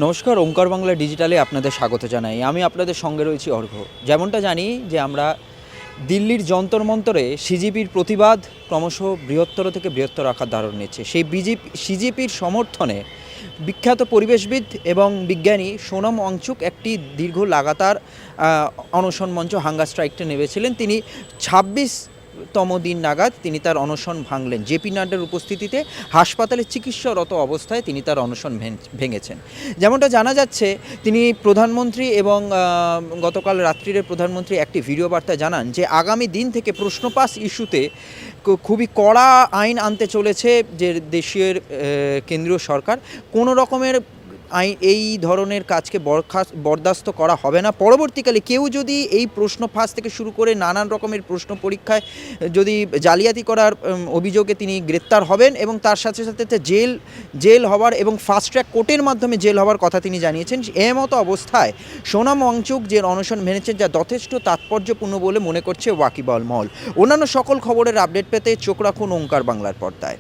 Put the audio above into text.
নমস্কার, ওঙ্কার বাংলা ডিজিটালে আপনাদের স্বাগত জানাই। আমি আপনাদের সঙ্গে রয়েছি অর্ঘ্য। যেমনটা জানি যে আমরা দিল্লির যন্তর মন্তরে সিজিপির প্রতিবাদ ক্রমশ বৃহত্তর থেকে বৃহত্তর আকার ধারণ নিচ্ছে। সেই সিজিপির সমর্থনে বিখ্যাত পরিবেশবিদ এবং বিজ্ঞানী সোনম ওয়াংচুক একটি দীর্ঘ লাগাতার অনশন মঞ্চ হাঙ্গার স্ট্রাইকটা নেমেছিলেন। তিনি ২৬তম দিন নাগাদ তিনি তার অনশন ভাঙলেন। জেপি নাড্ডার উপস্থিতিতে হাসপাতালে চিকিৎসারত অবস্থায় তিনি তার অনশন ভেঙেছেন। যেমনটা জানা যাচ্ছে, তিনি প্রধানমন্ত্রী এবং গতকাল রাত্রিরে প্রধানমন্ত্রী একটি ভিডিও বার্তায় জানান যে আগামী দিন থেকে প্রশ্নপাস ইস্যুতে খুবই কড়া আইন আনতে চলেছে যে দেশের কেন্দ্রীয় সরকার। কোনো রকমের এই ধরনের কাজকে বরদাস্ত করা হবে না। পরবর্তীকালে কেউ যদি এই প্রশ্ন ফাঁস থেকে শুরু করে নানান রকমের প্রশ্ন পরীক্ষায় যদি জালিয়াতি করার অভিযোগে তিনি গ্রেপ্তার হবেন এবং তার সাথে সাথে জেল হওয়ার এবং ফাস্ট ট্র্যাক কোর্টের মাধ্যমে জেল হওয়ার কথা তিনি জানিয়েছেন। মতো অবস্থায় সোনম ওয়াংচুক যে অনশন মেনেছেন, যা যথেষ্ট তাৎপর্যপূর্ণ বলে মনে করছে ওয়াকিবহাল মহল। অন্যান্য সকল খবরের আপডেট পেতে চোখ রাখুন ওঙ্কার বাংলার পর্দায়।